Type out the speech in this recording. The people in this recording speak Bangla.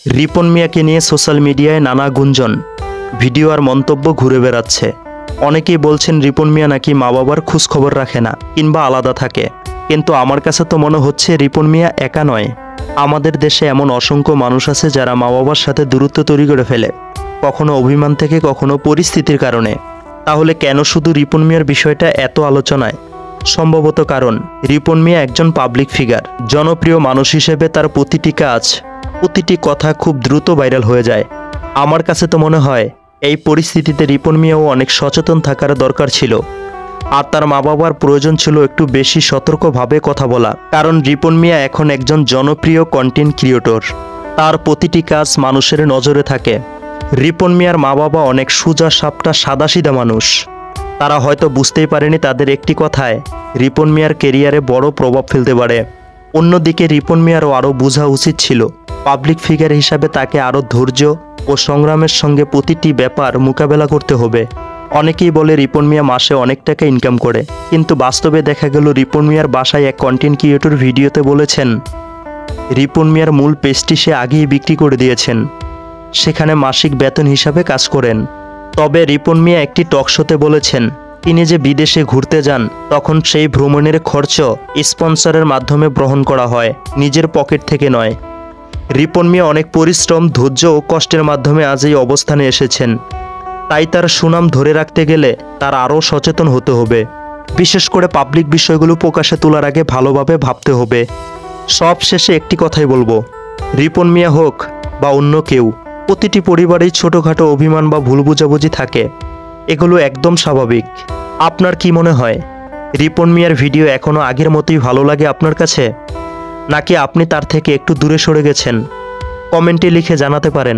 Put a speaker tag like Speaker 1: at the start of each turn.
Speaker 1: রিপন মিয়াকে নিয়ে সোশ্যাল মিডিয়ায় নানা গুঞ্জন, ভিডিও আর মন্তব্য ঘুরে বেড়াচ্ছে। অনেকেই বলছেন রিপন মিয়া নাকি মা বাবার খোঁজখবর রাখে না কিংবা আলাদা থাকে, কিন্তু আমার কাছে তো মনে হচ্ছে রিপন মিয়া একা নয়। আমাদের দেশে এমন অসংখ্য মানুষ আছে যারা মা বাবার সাথে দূরত্ব তৈরি করে ফেলে, কখনো অভিমান থেকে, কখনো পরিস্থিতির কারণে। তাহলে কেন শুধু রিপন মিয়ার বিষয়টা এত আলোচনায়? সম্ভবত কারণ রিপন মিয়া একজন পাবলিক ফিগার, জনপ্রিয় মানুষ হিসেবে তার প্রতিটি কাজ, প্রতিটি কথা খুব দ্রুত ভাইরাল হয়ে যায়। আমার কাছে তো মনে হয় এই পরিস্থিতিতে রিপন মিয়াও অনেক সচেতন থাকার দরকার ছিল, আর তার মা বাবার প্রয়োজন ছিল একটু বেশি সতর্কভাবে কথা বলা। কারণ রিপন মিয়া এখন একজন জনপ্রিয় কন্টেন্ট ক্রিয়েটর, তার প্রতিটি কাজ মানুষের নজরে থাকে। রিপন মিয়ার মা বাবা অনেক সোজা সাপটা সাদাসিধা মানুষ, তারা হয়তো বুঝতেই পারেনি তাদের একটি কথায় রিপন মিয়ার কেরিয়ারে বড় প্রভাব ফেলতে পারে। অন্যদিকে রিপন মিয়ারও আরও বোঝা উচিত ছিল পাবলিক ফিগার হিসাবে তাকে আরও ধৈর্য ও সংগ্রামের সঙ্গে প্রতিটি ব্যাপার মোকাবেলা করতে হবে। অনেকেই বলে রিপন মিয়া মাসে অনেক টাকা ইনকাম করে, কিন্তু বাস্তবে দেখা গেল রিপন মিয়ার বাসায় এক কন্টেন্ট ক্রিয়েটর ভিডিওতে বলেছেন রিপন মিয়ার মূল পেজটি সে আগেই বিক্রি করে দিয়েছেন, সেখানে মাসিক বেতন হিসাবে কাজ করেন। তবে রিপন মিয়া একটি টক শোতে বলেছেন তিনি যে বিদেশে ঘুরতে যান তখন সেই ভ্রমণের খরচ স্পন্সরের মাধ্যমে গ্রহণ করা হয়, নিজের পকেট থেকে নয়। রিপন মিয়া অনেক পরিশ্রম, ধৈর্য ও কষ্টের মাধ্যমে আজ এই অবস্থানে এসেছেন, তাই তার সুনাম ধরে রাখতে গেলে তার আরও সচেতন হতে হবে। বিশেষ করে পাবলিক বিষয়গুলো প্রকাশে তোলার আগে ভালোভাবে ভাবতে হবে। সব শেষে একটি কথাই বলবো, রিপন মিয়া হোক বা অন্য কেউ, প্রতিটি পরিবারেই ছোটোখাটো অভিমান বা ভুল বোঝাবুঝি থাকে, এগুলো একদম স্বাভাবিক। আপনার কি মনে হয় রিপন মিয়ার ভিডিও এখনও আগের মতোই ভালো লাগে আপনার কাছে, নাকি আপনি তার থেকে একটু দূরে সরে গেছেন? কমেন্টে লিখে জানাতে পারেন।